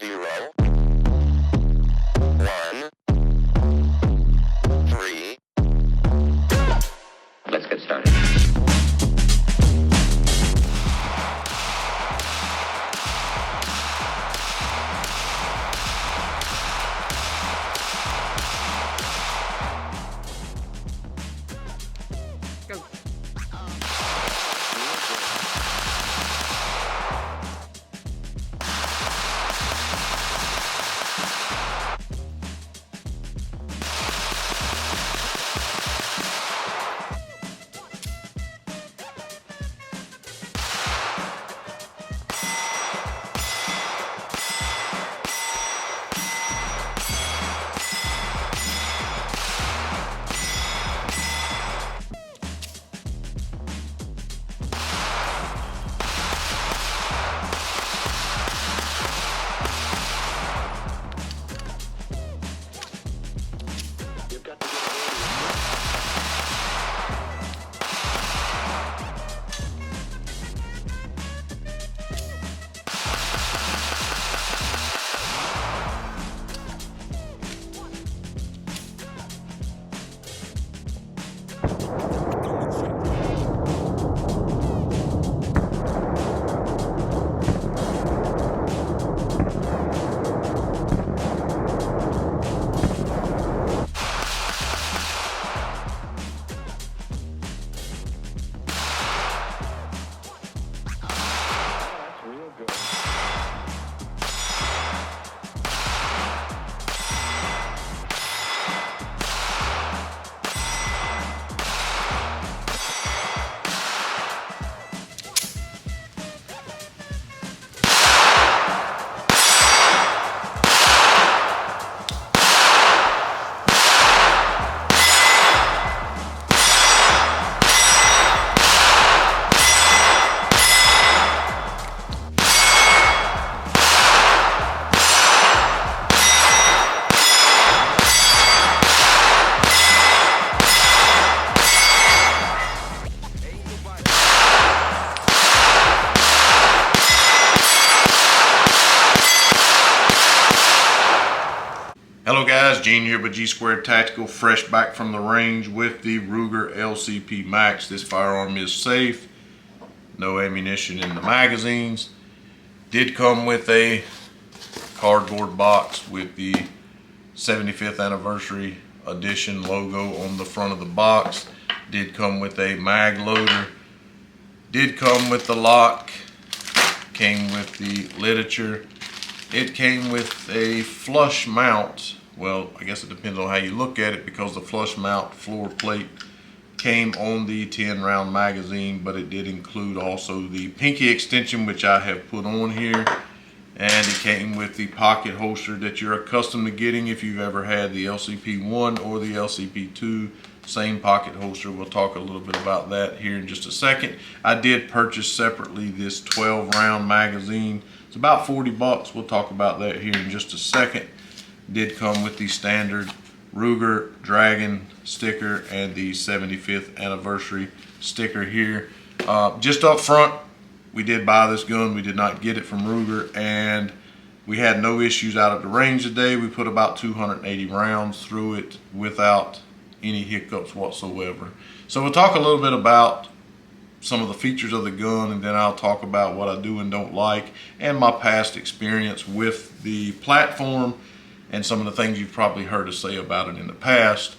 0, 1, 3. Let's get started. Go. Hello guys, Gene here with G Squared Tactical, fresh back from the range with the Ruger LCP Max. This firearm is safe, no ammunition in the magazines. Did come with a cardboard box with the 75th anniversary edition logo on the front of the box. Did come with a mag loader. Did come with the lock. Came with the literature. It came with a flush mount. Well, I guess it depends on how you look at it, because the flush mount floor plate came on the 10 round magazine, but it did include also the pinky extension, which I have put on here. And it came with the pocket holster that you're accustomed to getting if you've ever had the LCP1 or the LCP2. Same pocket holster. We'll talk a little bit about that here in just a second. I did purchase separately this 12 round magazine. It's about 40 bucks. We'll talk about that here in just a second. Did come with the standard Ruger Dragon sticker and the 75th anniversary sticker here. Just up front, we did buy this gun. We did not get it from Ruger, and we had no issues out at the range today. We put about 280 rounds through it without any hiccups whatsoever. So we'll talk a little bit about some of the features of the gun, and then I'll talk about what I do and don't like, and my past experience with the platform, and some of the things you've probably heard us say about it in the past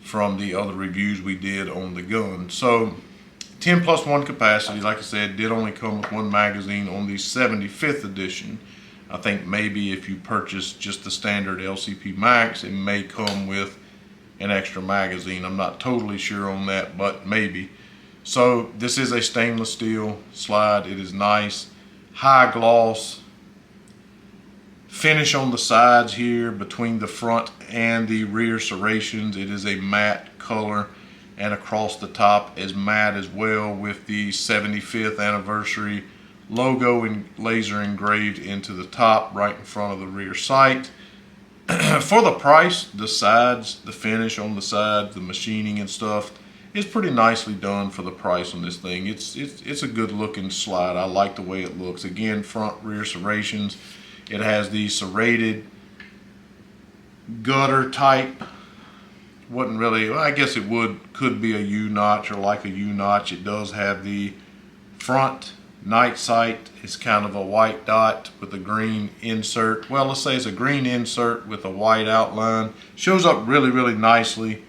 from the other reviews we did on the gun. So 10+1 capacity, like I said, did only come with one magazine on the 75th edition. I think maybe if you purchase just the standard LCP Max, it may come with an extra magazine. I'm not totally sure on that, but maybe. So this is a stainless steel slide. It is nice, high gloss finish on the sides here between the front and the rear serrations. It is a matte color, and across the top is matte as well, with the 75th anniversary logo and laser engraved into the top right in front of the rear sight. For the price, the sides, the finish on the sides, the machining and stuff is pretty nicely done for the price on this thing. It's a good looking slide. I like the way it looks. Again, front rear serrations. It has the serrated gutter type. Wouldn't really, well, I guess it could be a U-notch or like a U-notch. It does have the front night sight. It's kind of a white dot with a green insert. Well, let's say it's a green insert with a white outline. Shows up really, really nicely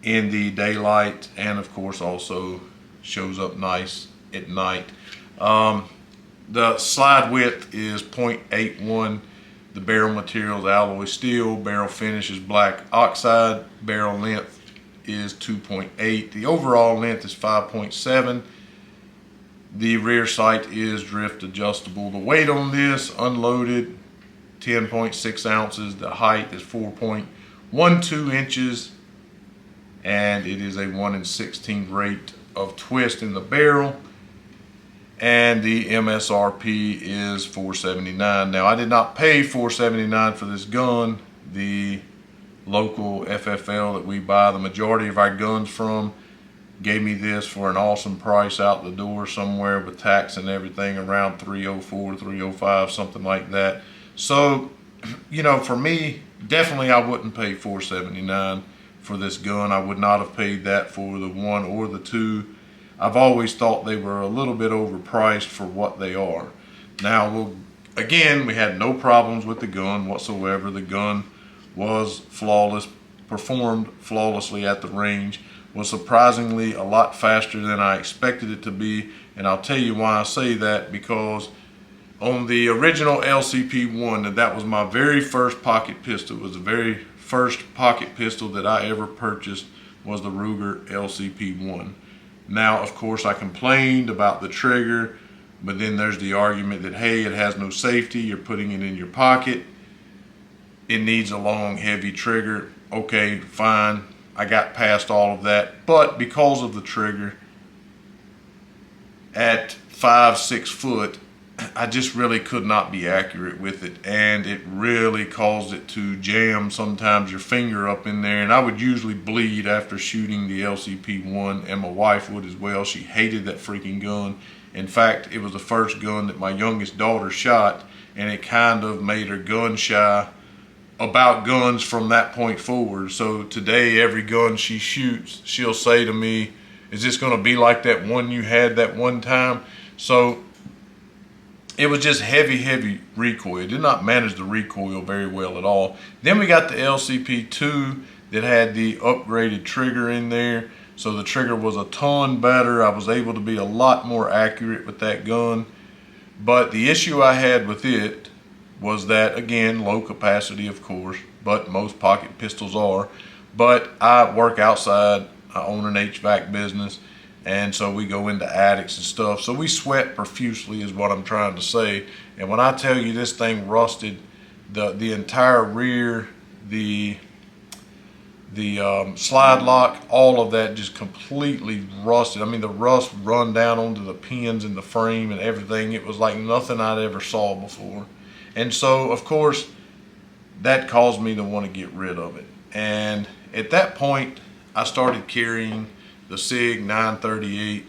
in the daylight, and of course also shows up nice at night. The slide width is 0.81. The barrel material is alloy steel. Barrel finish is black oxide. Barrel length is 2.8. The overall length is 5.7. The rear sight is drift adjustable. The weight on this, unloaded, 10.6 ounces. The height is 4.12 inches. And it is a 1/16 rate of twist in the barrel. And the MSRP is $479. Now, I did not pay $479 for this gun. The local FFL that we buy the majority of our guns from gave me this for an awesome price out the door, somewhere with tax and everything around $304, $305, something like that. So, you know, for me, definitely I wouldn't pay $479 for this gun. I would not have paid that for the 1 or the 2. I've always thought they were a little bit overpriced for what they are. Now, again, we had no problems with the gun whatsoever. The gun was flawless, performed flawlessly at the range, was surprisingly a lot faster than I expected it to be. And I'll tell you why I say that, because on the original LCP1, that was my very first pocket pistol. It was the very first pocket pistol that I ever purchased, was the Ruger LCP1. Now, of course, I complained about the trigger, but then there's the argument that, hey, it has no safety. You're putting it in your pocket. It needs a long, heavy trigger. Okay, fine. I got past all of that. But because of the trigger, at 5-6 foot, I just really could not be accurate with it, and it really caused it to jam sometimes your finger up in there, and I would usually bleed after shooting the LCP1, and my wife would as well. She hated that freaking gun. In fact, it was the first gun that my youngest daughter shot, and it kind of made her gun shy about guns from that point forward. So today, every gun she shoots, she'll say to me, "Is this going to be like that one you had that one time?" So it was just heavy recoil. It did not manage the recoil very well at all. Then we got the LCP2 that had the upgraded trigger in there. So the trigger was a ton better. I was able to be a lot more accurate with that gun. But the issue I had with it was that, again, low capacity, of course, but most pocket pistols are. But I work outside. I own an HVAC business. And so we go into attics and stuff. So we sweat profusely is what I'm trying to say. And when I tell you this thing rusted, the entire rear, the slide lock, all of that just completely rusted. I mean, the rust run down onto the pins in the frame and everything. It was like nothing I'd ever saw before. And so, of course, that caused me to want to get rid of it. And at that point, I started carrying the Sig 938,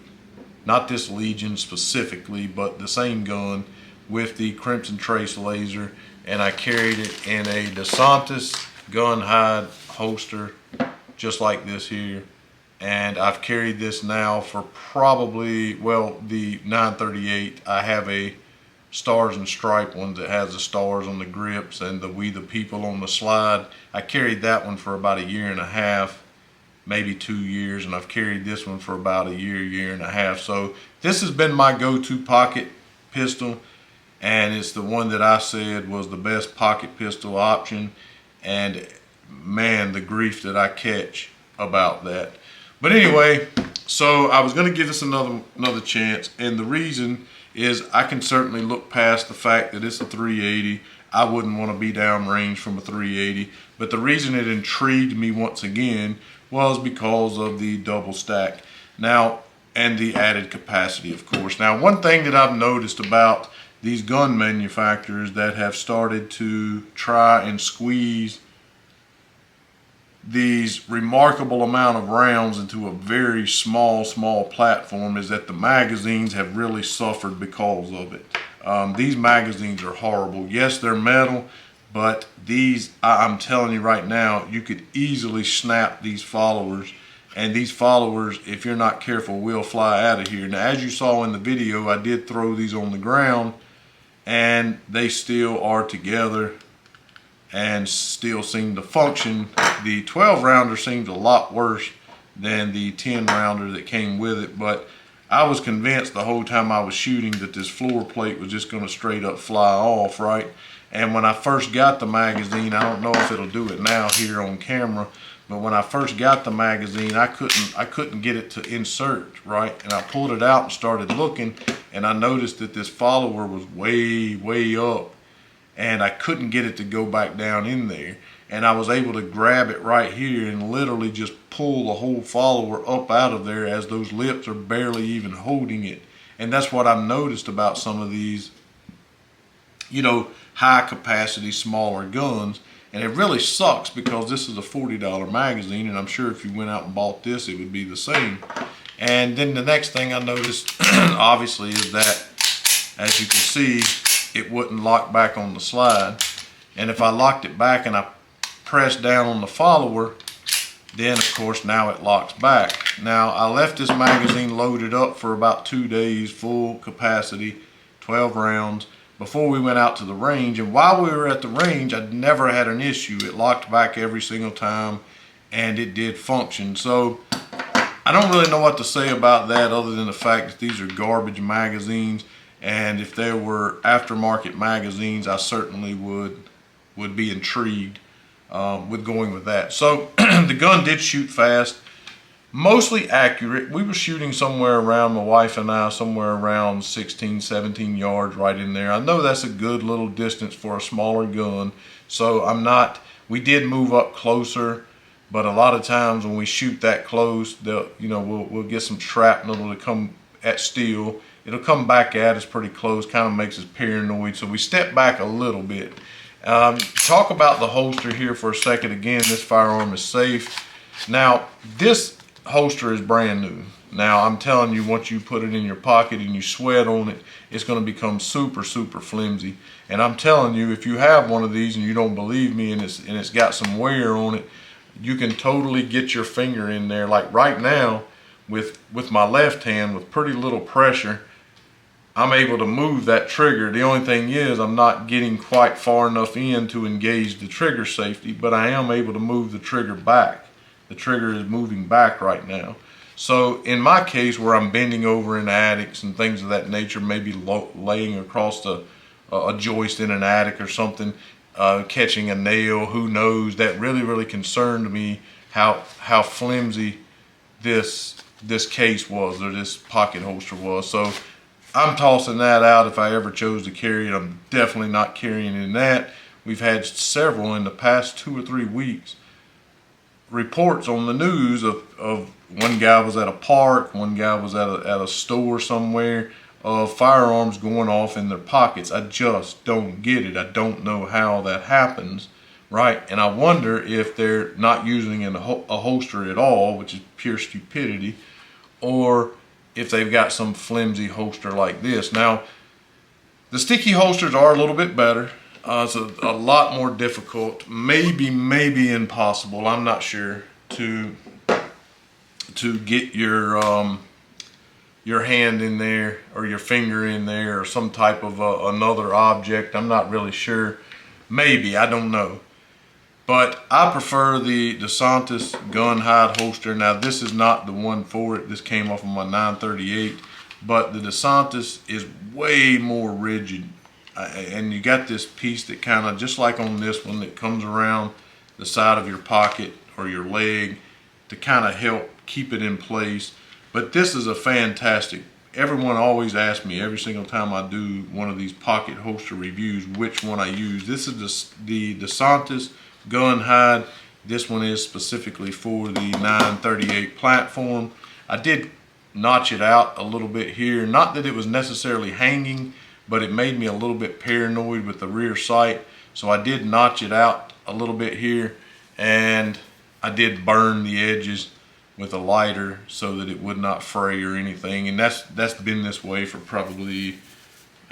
not this Legion specifically, but the same gun with the Crimson Trace laser, and I carried it in a DeSantis gun hide holster, just like this here. And I've carried this now for probably, well, the 938, I have a Stars and Stripe one that has the stars on the grips and the We the People on the slide. I carried that one for about 1.5 years, maybe 2 years, and I've carried this one for about 1 year, 1.5 years. So this has been my go-to pocket pistol, and it's the one that I said was the best pocket pistol option. And man, the grief that I catch about that. But anyway, so I was going to give this another chance, and the reason is I can certainly look past the fact that it's a 380. I wouldn't want to be downrange from a 380, but the reason it intrigued me once again was because of the double stack. Now, and the added capacity, of course. Now, one thing that I've noticed about these gun manufacturers that have started to try and squeeze these remarkable amount of rounds into a very small platform is that the magazines have really suffered because of it. These magazines are horrible. Yes, they're metal, but these, I'm telling you right now, you could easily snap these followers. And these followers, if you're not careful, will fly out of here. Now, as you saw in the video, I did throw these on the ground, and they still are together and still seem to function. The 12 rounder seems a lot worse than the 10 rounder that came with it, but I was convinced the whole time I was shooting that this floor plate was just going to straight up fly off, right? And when I first got the magazine, I don't know if it'll do it now here on camera, but when I first got the magazine, I couldn't get it to insert, right? And I pulled it out and started looking, and I noticed that this follower was way up, and I couldn't get it to go back down in there. And I was able to grab it right here and literally just pull the whole follower up out of there as those lips are barely even holding it. And that's what I've noticed about some of these, you know, high capacity, smaller guns. And it really sucks because this is a $40 magazine, and I'm sure if you went out and bought this, it would be the same. And then the next thing I noticed, obviously, is that, as you can see, it wouldn't lock back on the slide. And if I locked it back and I pressed down on the follower, then of course now it locks back. Now, I left this magazine loaded up for about 2 days, full capacity, 12 rounds, before we went out to the range. And while we were at the range, I'd never had an issue. It locked back every single time, and it did function. So I don't really know what to say about that other than the fact that these are garbage magazines. And if there were aftermarket magazines, I certainly would be intrigued with going with that. So the gun did shoot fast, mostly accurate. We were shooting somewhere around, my wife and I, somewhere around 16, 17 yards, right in there. I know that's a good little distance for a smaller gun. So we did move up closer, but a lot of times when we shoot that close, we'll get some shrapnel to come at steel. It'll come back at us pretty close, kind of makes us paranoid. So we step back a little bit. Talk about the holster here for a second. Again, this firearm is safe. Now, this holster is brand new. Now, I'm telling you, once you put it in your pocket and you sweat on it, it's going to become super flimsy. And I'm telling you, if you have one of these and you don't believe me, and it's got some wear on it, you can totally get your finger in there. Like right now, with my left hand, with pretty little pressure, I'm able to move that trigger. The only thing is I'm not getting quite far enough in to engage the trigger safety, but I am able to move the trigger back. The trigger is moving back right now. So in my case, where I'm bending over in attics and things of that nature, maybe laying across a joist in an attic or something, catching a nail, who knows, that really concerned me how flimsy this case was, or this pocket holster was. So I'm tossing that out if I ever chose to carry it. I'm definitely not carrying in that. We've had several in the past 2 or 3 weeks reports on the news of one guy was at a park, one guy was at a store somewhere, of firearms going off in their pockets. I just don't get it. I don't know how that happens, right? And I wonder if they're not using a holster at all, which is pure stupidity, or if they've got some flimsy holster like this. Now, the sticky holsters are a little bit better. It's a lot more difficult, maybe impossible, I'm not sure, to get your hand in there, or your finger in there, or some type of another object. I'm not really sure. Maybe, I don't know. But I prefer the DeSantis gun hide holster. Now, this is not the one for it. This came off of my 938, but the DeSantis is way more rigid. And you got this piece that kind of, just like on this one, that comes around the side of your pocket or your leg to kind of help keep it in place. But this is a fantastic, everyone always asks me every single time I do one of these pocket holster reviews which one I use. This is the DeSantis gun hide. This one is specifically for the 938 platform. I did notch it out a little bit here. Not that it was necessarily hanging, but it made me a little bit paranoid with the rear sight. So I did notch it out a little bit here, and I did burn the edges with a lighter so that it would not fray or anything. And that's been this way for probably,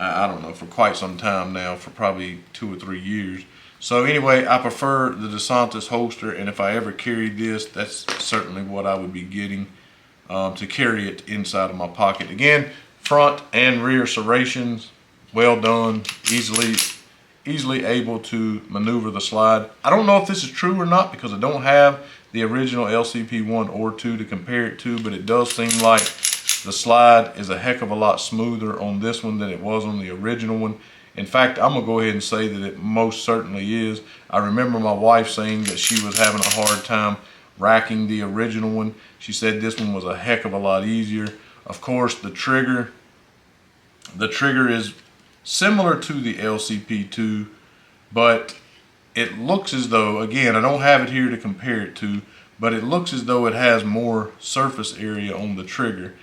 I don't know, for quite some time now, for probably 2 or 3 years. So anyway, I prefer the DeSantis holster, and if I ever carried this, that's certainly what I would be getting, to carry it inside of my pocket. Again, front and rear serrations, well done, easily able to maneuver the slide. I don't know if this is true or not because I don't have the original LCP 1 or 2 to compare it to, but it does seem like the slide is a heck of a lot smoother on this one than it was on the original one. In fact, I'm gonna go ahead and say that it most certainly is. I remember my wife saying that she was having a hard time racking the original one. She said this one was a heck of a lot easier. Of course, the trigger is similar to the LCP2, but it looks as though, again, I don't have it here to compare it to, but it looks as though it has more surface area on the trigger.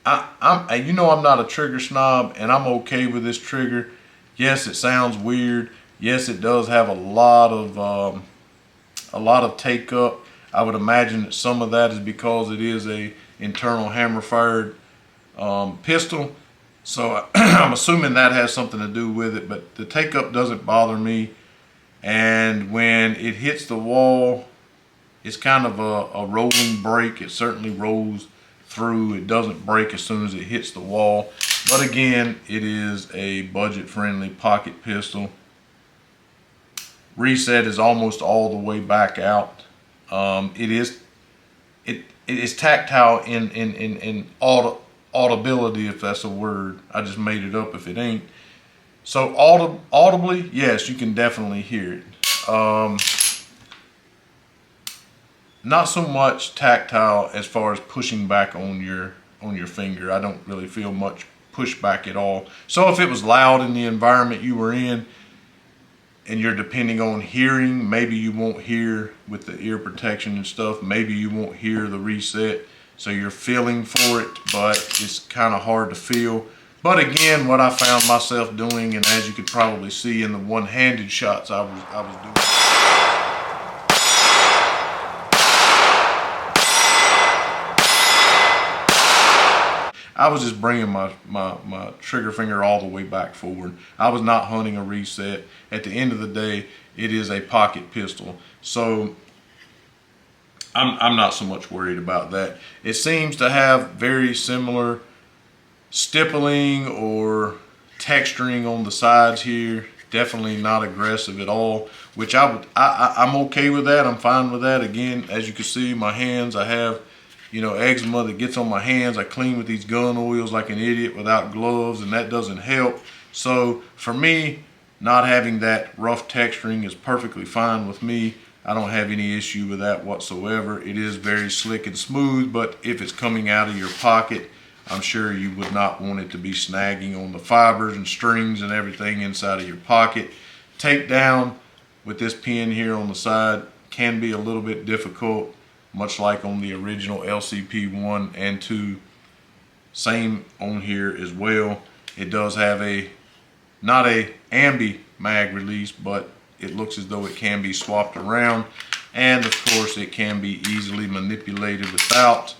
You know I'm not a trigger snob, and I'm okay with this trigger. Yes, it sounds weird. Yes, it does have a lot of take up. I would imagine that some of that is because it is a internal hammer fired pistol. So I'm assuming that has something to do with it, but the take up doesn't bother me. And when it hits the wall, it's kind of a rolling break. It certainly rolls through. It doesn't break as soon as it hits the wall. But again, it is a budget-friendly pocket pistol. Reset is almost all the way back out. It is tactile in audibility, if that's a word. I just made it up if it ain't. So audibly, yes, you can definitely hear it. Not so much tactile as far as pushing back on your finger. I don't really feel much pushback at all. So if it was loud in the environment you were in and you're depending on hearing, maybe you won't hear with the ear protection and stuff. Maybe you won't hear the reset. So you're feeling for it, but it's kind of hard to feel. But again, what I found myself doing, and as you could probably see in the one-handed shots I was doing, I was just bringing my trigger finger all the way back forward. I was not hunting a reset. At the end of the day, it is a pocket pistol. So I'm not so much worried about that. It seems to have very similar stippling or texturing on the sides here. Definitely not aggressive at all, which I'm okay with that. I'm fine with that. Again, as you can see, my hands, I have, you know, eczema that gets on my hands. I clean with these gun oils like an idiot without gloves, and that doesn't help. So for me, not having that rough texturing is perfectly fine with me. I don't have any issue with that whatsoever. It is very slick and smooth, but if it's coming out of your pocket, I'm sure you would not want it to be snagging on the fibers and strings and everything inside of your pocket. Takedown with this pin here on the side can be a little bit difficult, much like on the original LCP 1 and 2. Same on here as well. It does have not a ambi mag release, but it looks as though it can be swapped around. And of course, it can be easily manipulated without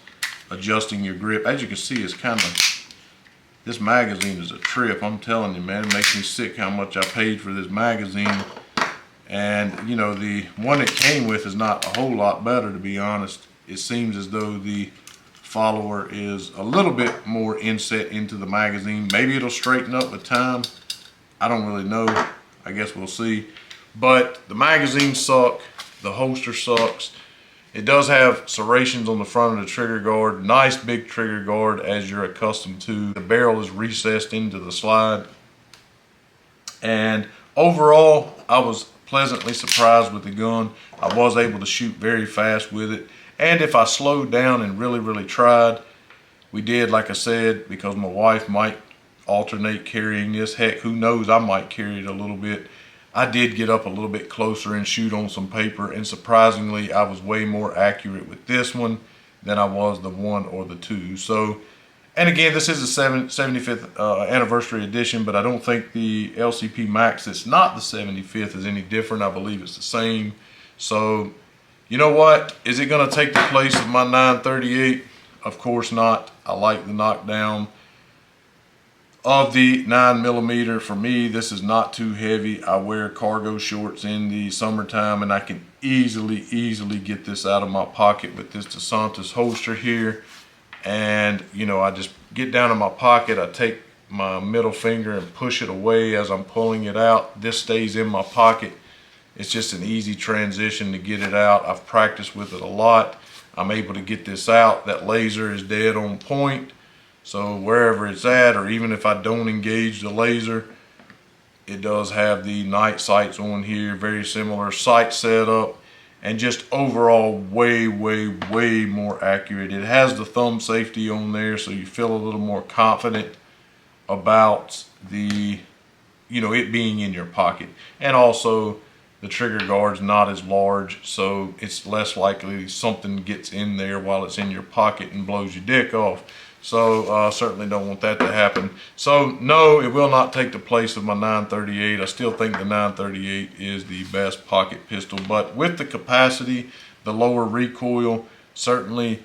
adjusting your grip. As you can see, it's kind of, this magazine is a trip. I'm telling you, man, it makes me sick how much I paid for this magazine. And you know, the one it came with is not a whole lot better, to be honest. It seems as though the follower is a little bit more inset into the magazine. Maybe it'll straighten up with time. I don't really know. I guess we'll see. But the magazine sucks. The holster sucks. It does have serrations on the front of the trigger guard. Nice big trigger guard as you're accustomed to. The barrel is recessed into the slide. And overall, I was pleasantly surprised with the gun. I was able to shoot very fast with it. And if I slowed down and really tried, we did, like I said, because my wife might alternate carrying this. Heck, who knows, I might carry it a little bit. I did get up a little bit closer and shoot on some paper, and surprisingly, I was way more accurate with this one than I was the 1 or the 2. So, and again, this is the 75th anniversary edition, but I don't think the LCP Max, it's not the 75th, is any different. I believe it's the same. So, you know what? Is it going to take the place of my 938? Of course not. I like the knockdown. of the 9mm. For me, this is not too heavy. I wear cargo shorts in the summertime, and I can easily get this out of my pocket with this DeSantis holster here. And you know, I just get down in my pocket, I take my middle finger and push it away as I'm pulling it out. This stays in my pocket. It's just an easy transition to get it out. I've practiced with it a lot. I'm able to get this out. That laser is dead on point. So wherever it's at, or even if I don't engage the laser, it does have the night sights on here, very similar sight setup, and just overall way more accurate. It has the thumb safety on there, so you feel a little more confident about the, you know, it being in your pocket. And also the trigger guard's not as large, so it's less likely something gets in there while it's in your pocket and blows your dick off. So certainly don't want that to happen. So no, it will not take the place of my 938. I still think the 938 is the best pocket pistol, but with the capacity, the lower recoil, certainly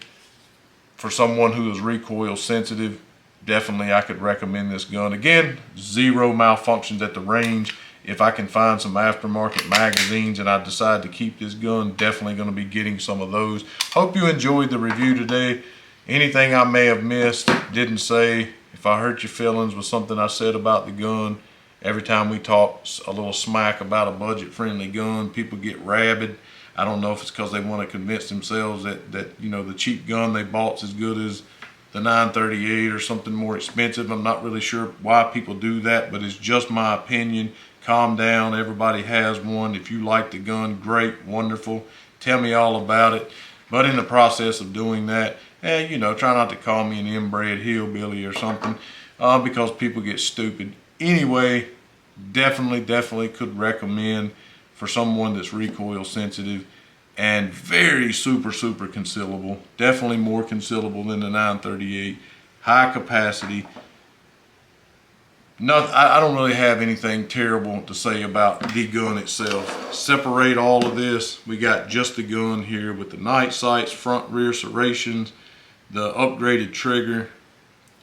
for someone who is recoil sensitive, definitely I could recommend this gun. Again, zero malfunctions at the range. If I can find some aftermarket magazines and I decide to keep this gun, definitely going to be getting some of those. Hope you enjoyed the review today. Anything I may have missed, didn't say, if I hurt your feelings with something I said about the gun, every time we talk a little smack about a budget-friendly gun, people get rabid. I don't know if it's because they want to convince themselves that you know, the cheap gun they bought's as good as the 938 or something more expensive. I'm not really sure why people do that, but it's just my opinion. Calm down, everybody has one. If you like the gun, great, wonderful. Tell me all about it. But in the process of doing that, you know, try not to call me an inbred hillbilly or something, because people get stupid. Anyway, definitely could recommend for someone that's recoil sensitive and very super concealable. Definitely more concealable than the 938. High capacity. I don't really have anything terrible to say about the gun itself. Separate all of this. We got just the gun here with the night sights, front rear serrations, the upgraded trigger.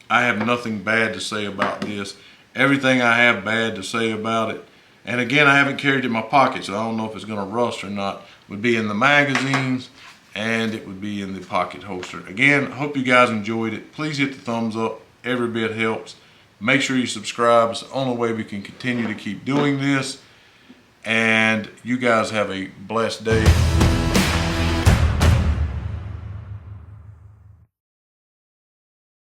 I have nothing bad to say about this. Everything I have bad to say about it, and again, I haven't carried it in my pocket, so I don't know if it's going to rust or not, would be in the magazines, and it would be in the pocket holster. Again, hope you guys enjoyed it. Please hit the thumbs up. Every bit helps. Make sure you subscribe. It's the only way we can continue to keep doing this. And you guys have a blessed day.